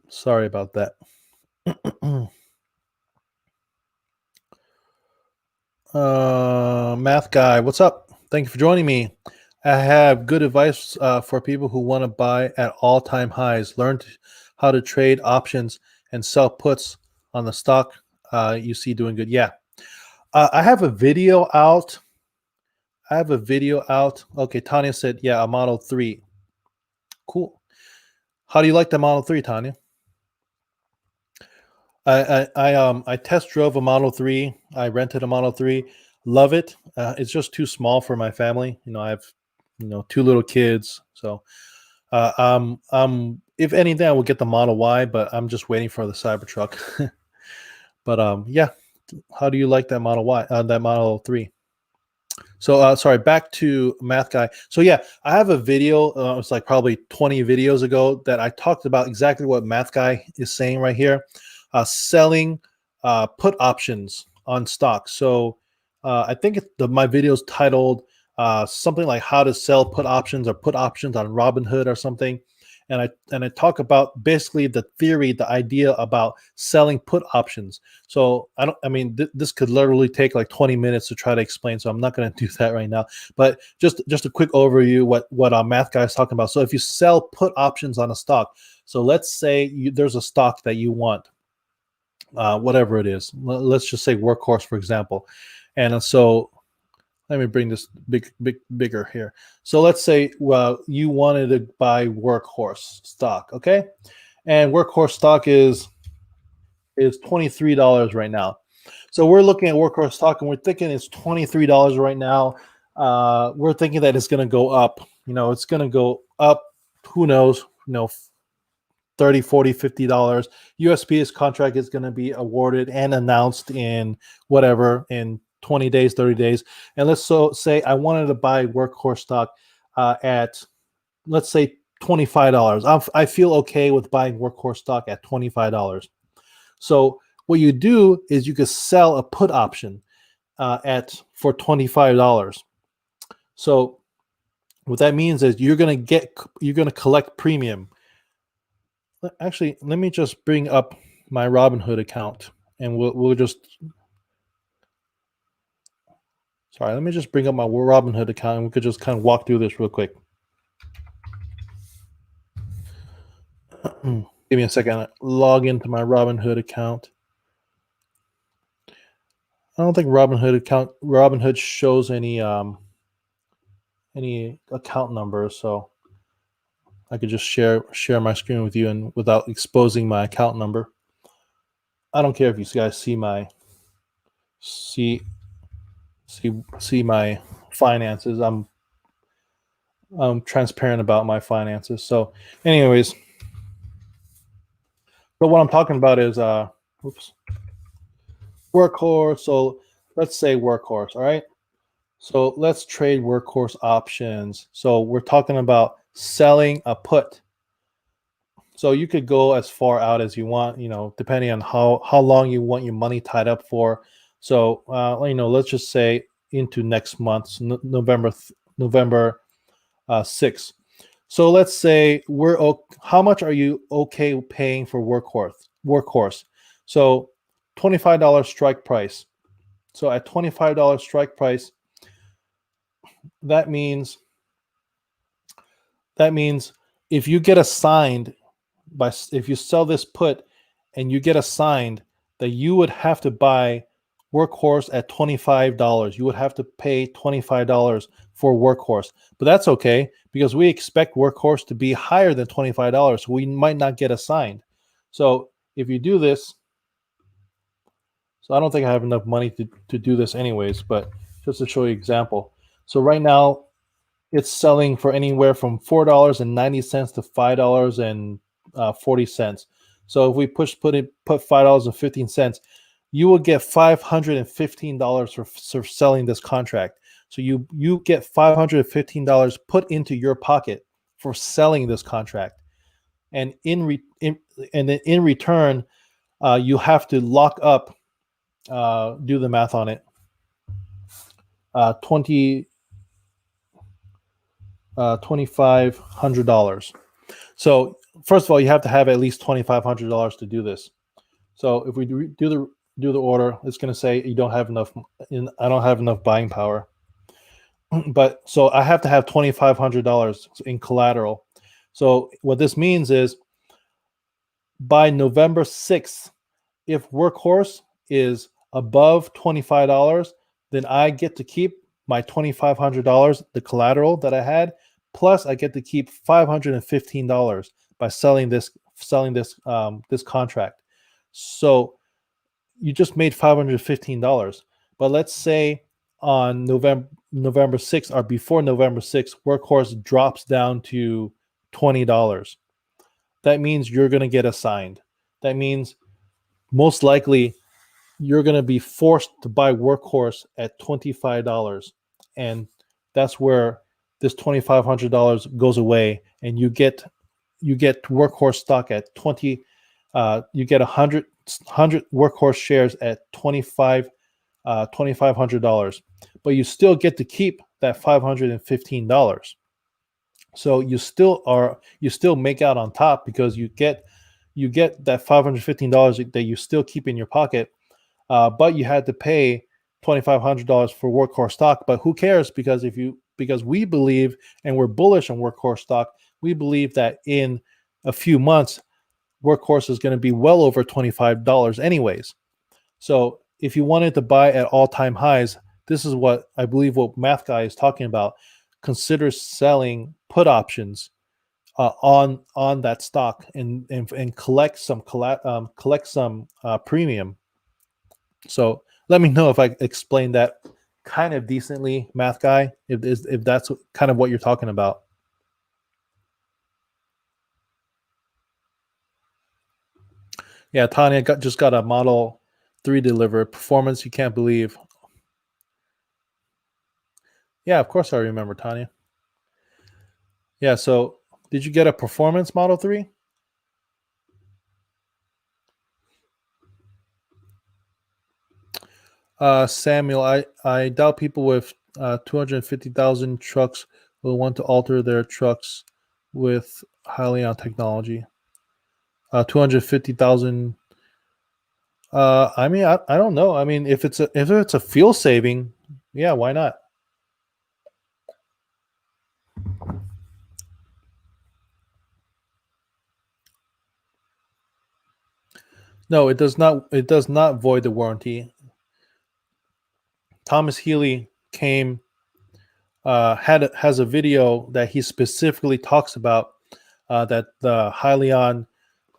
sorry about that. Math guy, what's up? Thank you for joining me. I have good advice for people who want to buy at all-time highs. Learn how to trade options and sell puts on the stock you see doing good. Yeah. I have a video out. Okay, Tanya said, yeah, a Model 3. Cool. How do you like the Model 3, Tanya? I test drove a Model 3. I rented a Model 3. Love it. It's just too small for my family. I have 2 little kids. So if anything, I will get the Model Y, but I'm just waiting for the Cybertruck. But yeah, how do you like that Model Y? That Model 3? So sorry, back to Math Guy. So yeah, I have a video. It's like probably 20 videos ago that I talked about exactly what Math Guy is saying right here. Selling put options on stocks. So I think my video is titled something like how to sell put options, or put options on Robinhood or something. and I talk about basically the theory, the idea about selling put options. So I mean, this could literally take like 20 minutes to try to explain. So I'm not going to do that right now. But just a quick overview what our math guy is talking about. So if you sell put options on a stock, so let's say there's a stock that you want, whatever it is. Let's just say Workhorse, for example, and so. Let me bring this bigger here. So let's say, well, you wanted to buy Workhorse stock, okay? And Workhorse stock is $23 right now. So we're looking at Workhorse stock and we're thinking it's $23 right now. We're thinking that it's going to go up. It's going to go up. Who knows? 30, 40, $50. USPS contract is going to be awarded and announced in whatever, in 20 days, 30 days. And let's say I wanted to buy Workhorse stock at, let's say, $25. I feel okay with buying Workhorse stock at $25. So what you do is you could sell a put option for $25. So what that means is you're going to collect premium. Actually, let me just bring up my Robinhood account, and we'll just. Sorry, let me just bring up my Robinhood account, and we could just kind of walk through this real quick. Give me a second. Log into my Robinhood account. I don't think Robinhood shows any account numbers, so I could just share my screen with you and without exposing my account number. I don't care if you guys see my finances. I'm transparent about my finances. So anyways, but what I'm talking about is Workhorse. So let's say Workhorse, all right? So let's trade Workhorse options. So we're talking about selling a put. So you could go as far out as you want, depending on how long you want your money tied up for. So let's just say into next month, November 6th. So let's say how much are you okay paying for Workhorse? So $25 strike price. So at $25 strike price, that means if you get assigned if you sell this put and you get assigned, that you would have to buy Workhorse at $25. You would have to pay $25 for Workhorse. But that's okay because we expect Workhorse to be higher than $25. So we might not get assigned. So if you do this, so I don't think I have enough money to do this anyways, but just to show you an example. So right now it's selling for anywhere from $4.90 to $5.40. So if we put $5.15, you will get $515 for selling this contract. So you get $515 put into your pocket for selling this contract, and in return, you have to lock up. Do the math on it. $2,500. So first of all, you have to have at least $2,500 to do this. So if we do the order, it's going to say you don't have enough. I don't have enough buying power. But so I have to have $2,500 in collateral. So what this means is by November 6th, if Workhorse is above $25, then I get to keep my $2,500, the collateral that I had, plus I get to keep $515 by selling this contract. So you just made $515. But let's say on November 6th or before November 6th, Workhorse drops down to $20. That means you're going to get assigned. That means most likely you're going to be forced to buy Workhorse at $25. And that's where this $2,500 goes away, and you get Workhorse stock at 20. You get 100 Workhorse shares at $2,500, but you still get to keep that $515. So you still make out on top because you get that $515 that you still keep in your pocket, but you had to pay $2,500 for workhorse stock. But who cares? Because we believe, and we're bullish on workhorse stock. We believe that in a few months, workhorse is going to be well over $25 anyways. So if you wanted to buy at all-time highs, this is what I believe what Math Guy is talking about. Consider selling put options on that stock and collect some premium. So let me know if I explained that kind of decently, Math Guy, if that's kind of what you're talking about. Yeah, Tanya just got a Model 3 delivered. Performance you can't believe. Yeah, of course I remember, Tanya. Yeah, so did you get a performance Model 3? Samuel, I doubt people with 250,000 trucks will want to alter their trucks with Hyliion technology. 250,000. I mean, I don't know. I mean, if it's a fuel saving, yeah, why not? No, it does not. It does not void the warranty. Thomas Healy came has a video that he specifically talks about that the Hyliion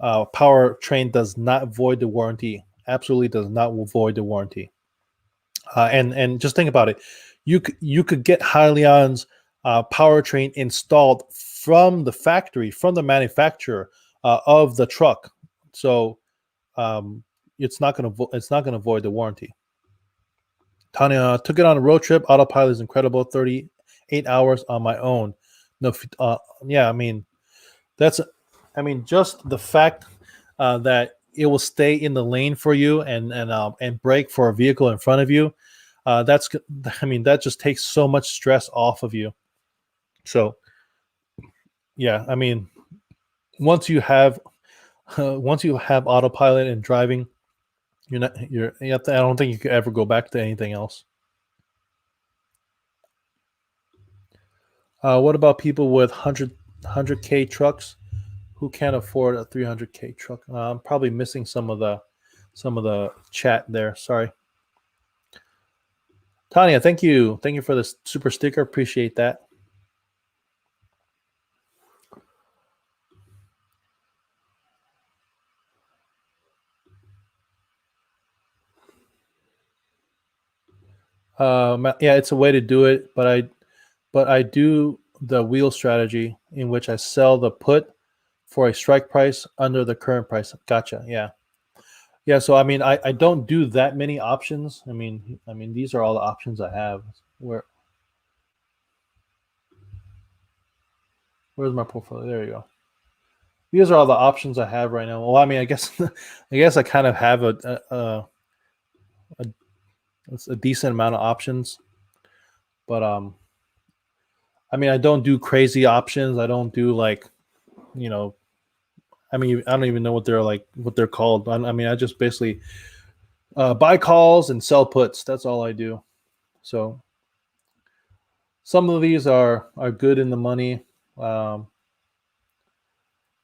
powertrain does not void the warranty. Absolutely does not void the warranty. And just think about it. You could get Hyliion's powertrain installed from the factory, from the manufacturer of the truck. So um, it's not gonna void the warranty. Tanya took it on a road trip. Autopilot is incredible. 38 hours on my own. No, yeah, I mean just the fact that it will stay in the lane for you and brake for a vehicle in front of you. That just takes so much stress off of you. So yeah, I mean, once you have autopilot and driving, I don't think you could ever go back to anything else. What about people with 100K trucks who can't afford a 300K truck? I'm probably missing some of the chat there. Sorry. Tanya, thank you for the super sticker. Appreciate that. Yeah, it's a way to do it, but I do the wheel strategy in which I sell the put for a strike price under the current price. Gotcha. Yeah. So I don't do that many options. These are all the options I have. Where's my portfolio? There you go. These are all the options I have right now. Well, I guess I kind of have a decent amount of options, but I don't do crazy options. I don't do like, you know, I don't even know what they're called. I just basically buy calls and sell puts. That's all I do. So some of these are good in the money, like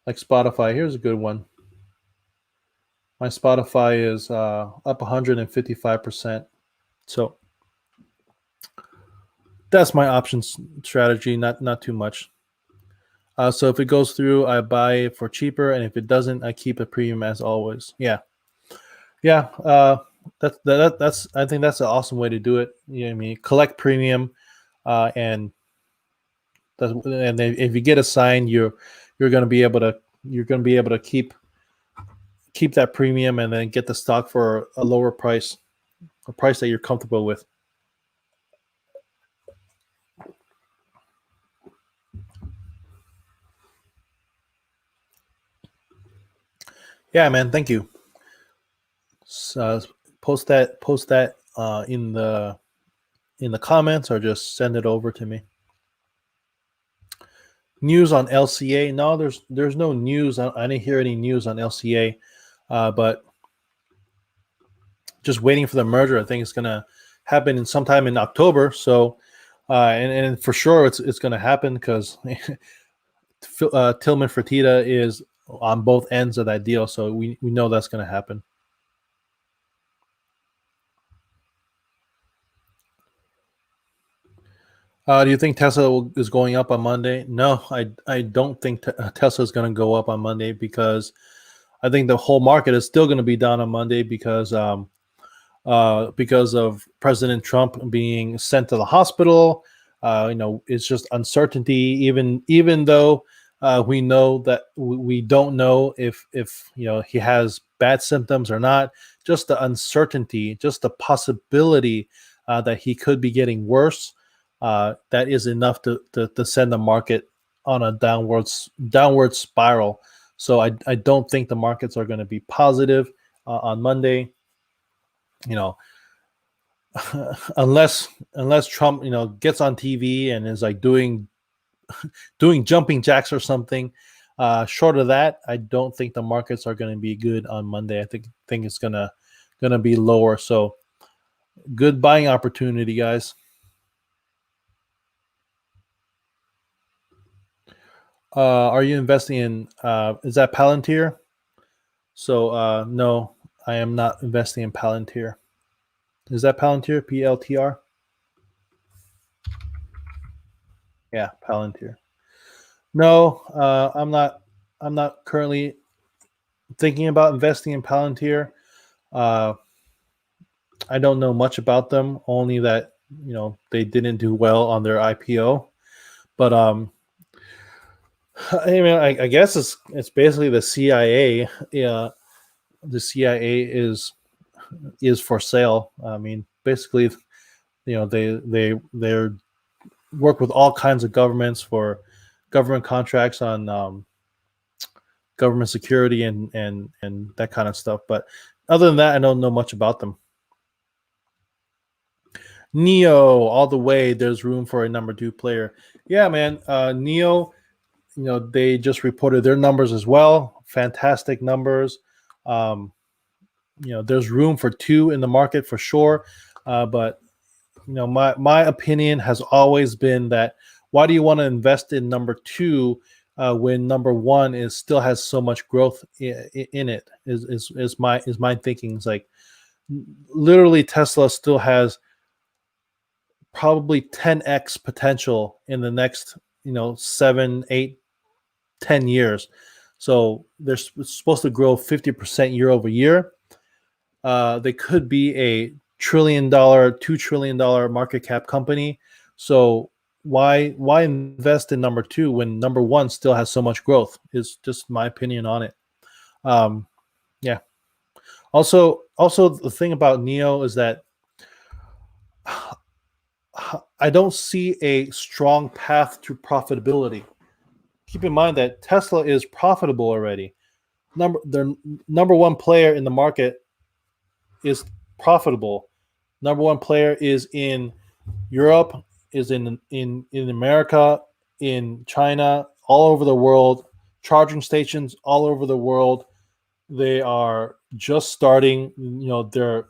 Spotify. Here's a good one. My Spotify is up 155%. So that's my options strategy. Not too much. So if it goes through, I buy it for cheaper, and if it doesn't, I keep a premium as always. Yeah. That's I think that's an awesome way to do it. You know what I mean? Collect premium, and if you get a sign, you're going to be able to keep that premium and then get the stock for a lower price, a price that you're comfortable with. Yeah, man. Thank you. Post that in the comments or just send it over to me. News on LCA? No, there's no news. I didn't hear any news on LCA, but just waiting for the merger. I think it's gonna happen in sometime in October. So, and for sure it's gonna happen because Tillman Fertitta is on both ends of that deal. So we know that's gonna happen. Do you think Tesla is going up on Monday? No, I don't think Tesla is going to go up on Monday because I think the whole market is still going to be down on Monday because of President Trump being sent to the hospital. It's just uncertainty. Even though we know that we don't know if he has bad symptoms or not, just the uncertainty, just the possibility that he could be getting worse. That is enough to send the market on a downward spiral. So I don't think the markets are going to be positive on Monday. You know, unless Trump gets on TV and is like doing jumping jacks or something. Short of that, I don't think the markets are going to be good on Monday. I think it's gonna be lower. So good buying opportunity, guys. Are you investing in? Is that Palantir? So no, I am not investing in Palantir. Is that Palantir? PLTR? Yeah, Palantir. No, I'm not. I'm not currently thinking about investing in Palantir. Uh, I don't know much about them. Only that they didn't do well on their IPO. But I mean, I guess it's basically the CIA. Yeah, the CIA is for sale. I mean, basically, they work with all kinds of governments for government contracts on government security and that kind of stuff. But other than that, I don't know much about them. Neo, all the way. There's room for a number two player. Yeah, man. Neo, they just reported their numbers as well. Fantastic numbers. Um, there's room for two in the market for sure. But my opinion has always been that why do you want to invest in number two when number one still has so much growth in it? Is my thinking. It's like literally Tesla still has probably 10x potential in the next 7, 8, 10 years. So they're supposed to grow 50% year over year. They could be a $1 trillion, $2 trillion market cap company. So why invest in number two when number one still has so much growth? Is just my opinion on it. Yeah. Also, the thing about Neo is that I don't see a strong path to profitability. Keep in mind that Tesla is profitable already. Their number one player in the market is profitable. Number one player is in Europe, is in America, in China, all over the world. Charging stations all over the world. They are just starting, their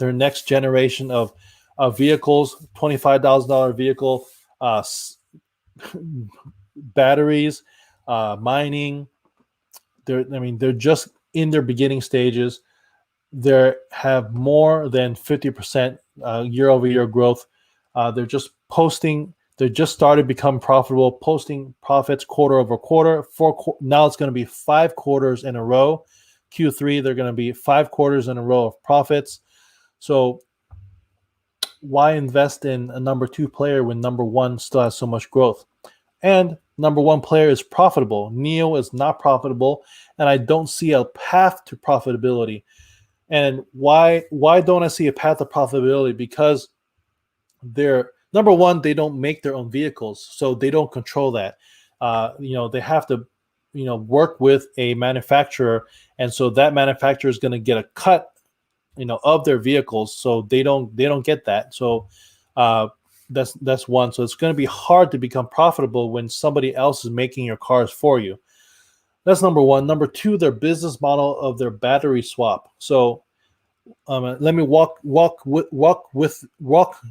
next generation of vehicles. $25,000 vehicle, batteries, mining. They're just in their beginning stages. They have more than 50% year over year growth. They're just posting. They just started become profitable, posting profits quarter over quarter. Now it's going to be 5 quarters in a row. Q3, they're going to be 5 quarters in a row of profits. So why invest in a number two player when number one still has so much growth? And number one player is profitable. Neo is not profitable, and I don't see a path to profitability. And why don't I see a path to profitability? Because they're number one, they don't make their own vehicles, so they don't control that. They have to, work with a manufacturer, and so that manufacturer is going to get a cut, of their vehicles. So they don't get that. So that's one. So it's going to be hard to become profitable when somebody else is making your cars for you. That's number one. Number two, their business model of their battery swap. So let me walk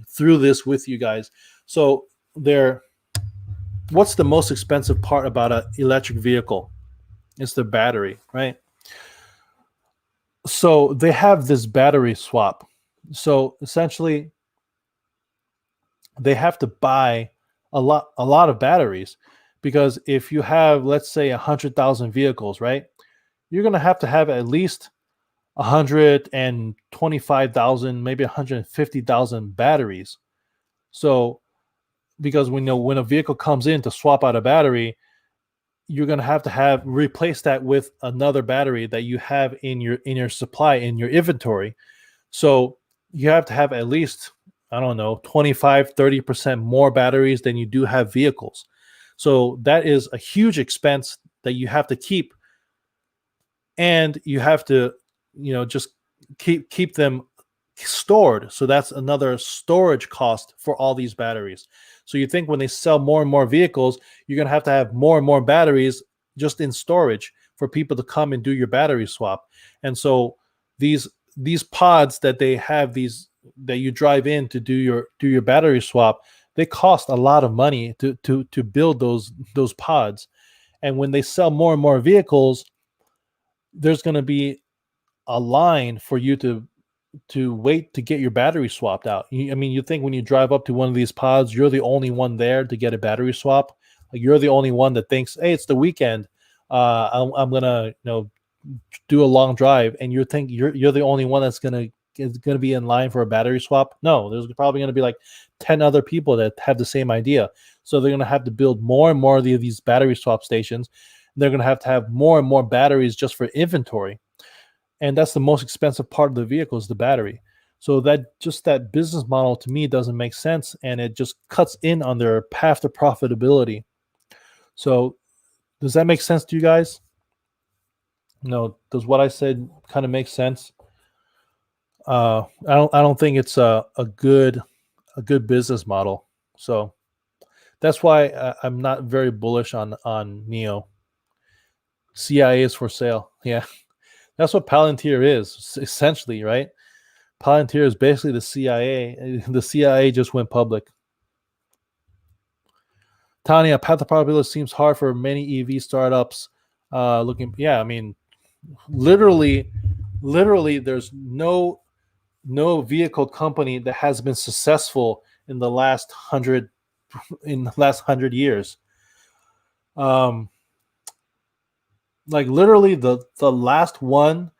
through this with you guys. So what's the most expensive part about an electric vehicle? It's the battery, right? So they have this battery swap. So essentially, they have to buy a lot of batteries, because if you have, let's say, 100,000 vehicles, right, you're going to have at least 125,000, maybe 150,000 batteries. So because when a vehicle comes in to swap out a battery, you're going to have replace that with another battery that you have in your supply, in your inventory. So you have to have at least, I don't know, 25-30% more batteries than you do have vehicles. So that is a huge expense that you have to keep, and you have to, just keep them stored. So that's another storage cost for all these batteries. So you think when they sell more and more vehicles, you're going to have more and more batteries just in storage for people to come and do your battery swap. And so these pods that they have, these that you drive in to do your battery swap, they cost a lot of money to build those pods. And when they sell more and more vehicles, there's going to be a line for you to wait to get your battery swapped out. You think when you drive up to one of these pods, you're the only one there to get a battery swap. Like, you're the only one that thinks, hey, it's the weekend. I'm gonna do a long drive, and you're the only one that's gonna be in line for a battery swap. No, there's probably gonna be like 10 other people that have the same idea. So they're gonna have to build more and more of these battery swap stations. They're gonna have more and more batteries just for inventory. And that's the most expensive part of the vehicle, is the battery. So that business model to me doesn't make sense, and it just cuts in on their path to profitability. So does that make sense to you guys? Does what I said kind of make sense? I don't think it's a good business model. So that's why I'm not very bullish on NIO. CIA is for sale. Yeah. That's what Palantir is, essentially, right? Palantir is basically the CIA. The CIA just went public. Tanya, path to profitability seems hard for many EV startups. Literally, there's no vehicle company that has been successful in the last 100 years. Like, literally, the last one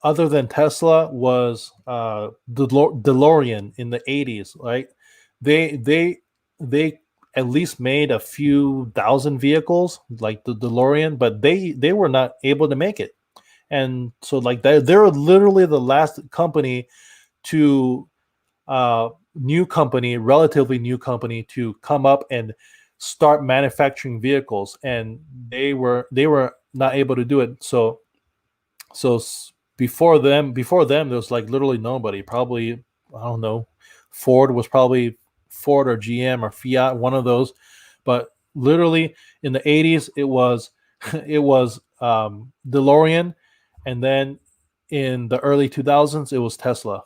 other than Tesla was DeLorean in the 80s, right? They at least made a few thousand vehicles like the DeLorean, but they were not able to make it. And so, like, they're literally the last company to relatively new company to come up and start manufacturing vehicles, and they were not able to do it. So before them, there was like literally nobody. Probably, I don't know, Ford or GM or Fiat, one of those. But literally in the 80s, it was DeLorean, and then in the early 2000s, it was Tesla,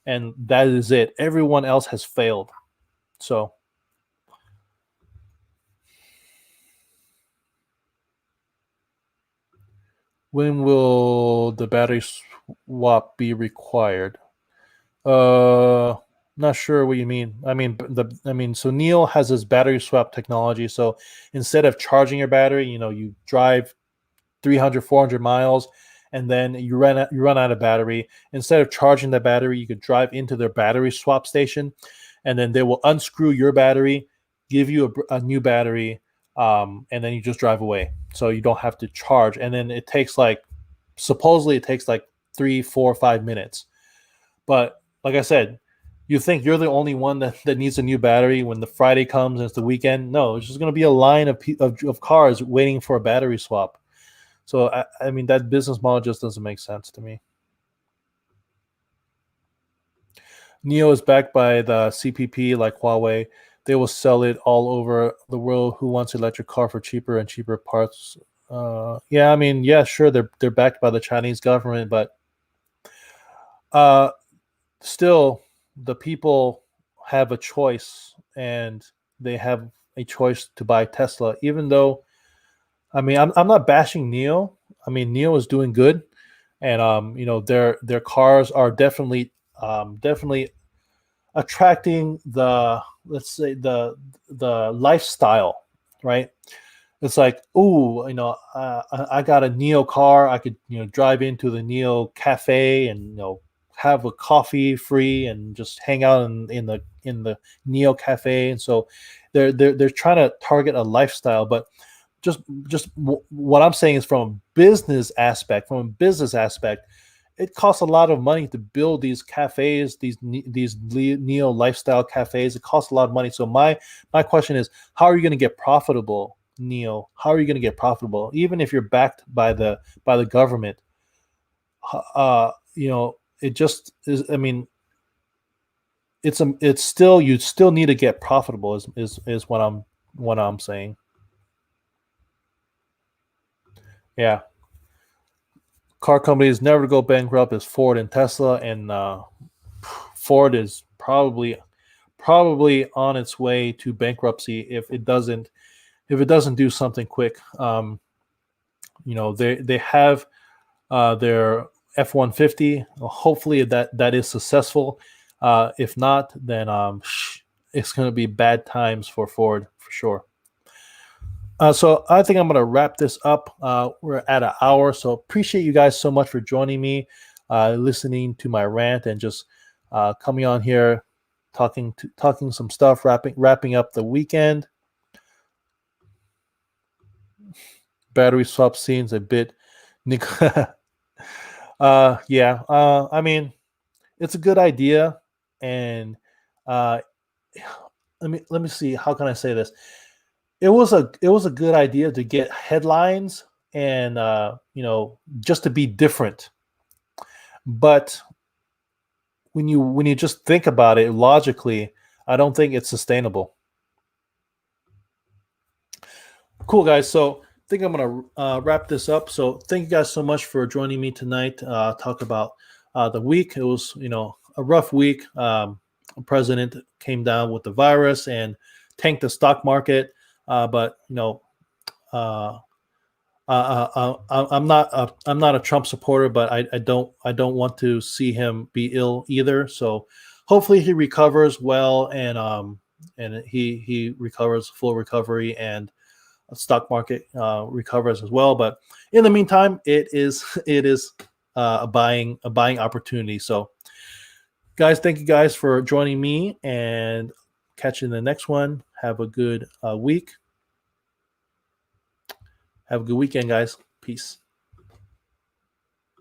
and that is it. Everyone else has failed. So when will the battery swap be required? Not sure what you mean. So NIO has this battery swap technology. So instead of charging your battery, you drive 300, 400 miles, and then you run out of battery. Instead of charging the battery, you could drive into their battery swap station, and then they will unscrew your battery, give you a new battery, and then you just drive away. So you don't have to charge. And then supposedly it takes like 3, 4, 5 minutes. But like I said, you think you're the only one that needs a new battery when the Friday comes and it's the weekend? No, it's just going to be a line of cars waiting for a battery swap. So, that business model just doesn't make sense to me. NIO is backed by the CPP like Huawei. They will sell it all over the world. Who wants an electric car for cheaper and cheaper parts? Yeah, I mean, yeah, sure, they're backed by the Chinese government, but uh, still, the people have a choice, and they have a choice to buy Tesla. Even though, I mean, I'm not bashing NIO. I mean, NIO is doing good, and their cars are definitely attracting the, let's say, the lifestyle, right? It's like, oh, I got a Neo car. I could, drive into the Neo cafe and, have a coffee free and just hang out in the Neo cafe. And so they're trying to target a lifestyle, but what I'm saying is from a business aspect, it costs a lot of money to build these cafes, these neo lifestyle cafes. It costs a lot of money. So my question is, how are you going to get profitable, Neo? How are you going to get profitable, even if you're backed by the government? It just is. I mean, it's still, you still need to get profitable. Is what I'm saying. Yeah, car companies never go bankrupt is Ford and Tesla, and Ford is probably on its way to bankruptcy if it doesn't do something quick. They have their F-150. Hopefully that is successful. If not, then it's going to be bad times for Ford for sure. So I think I'm going to wrap this up. We're at an hour, so appreciate you guys so much for joining me, listening to my rant, and just coming on here, talking some stuff, wrapping up the weekend. Battery swap seems a bit. Yeah. I mean, it's a good idea, and let me see. How can I say this? It was a good idea to get headlines and just to be different. But when you just think about it logically, I don't think it's sustainable. Cool, guys. So I think I'm gonna wrap this up. So thank you guys so much for joining me tonight. Talk about the week. It was a rough week. The president came down with the virus and tanked the stock market. But uh, I'm not a Trump supporter, but I don't want to see him be ill either. So hopefully he recovers well, and he recovers, full recovery, and the stock market recovers as well. But in the meantime, it is a buying opportunity. So guys, thank you guys for joining me, and catch you in the next one. Have a good week. Have a good weekend, guys. Peace.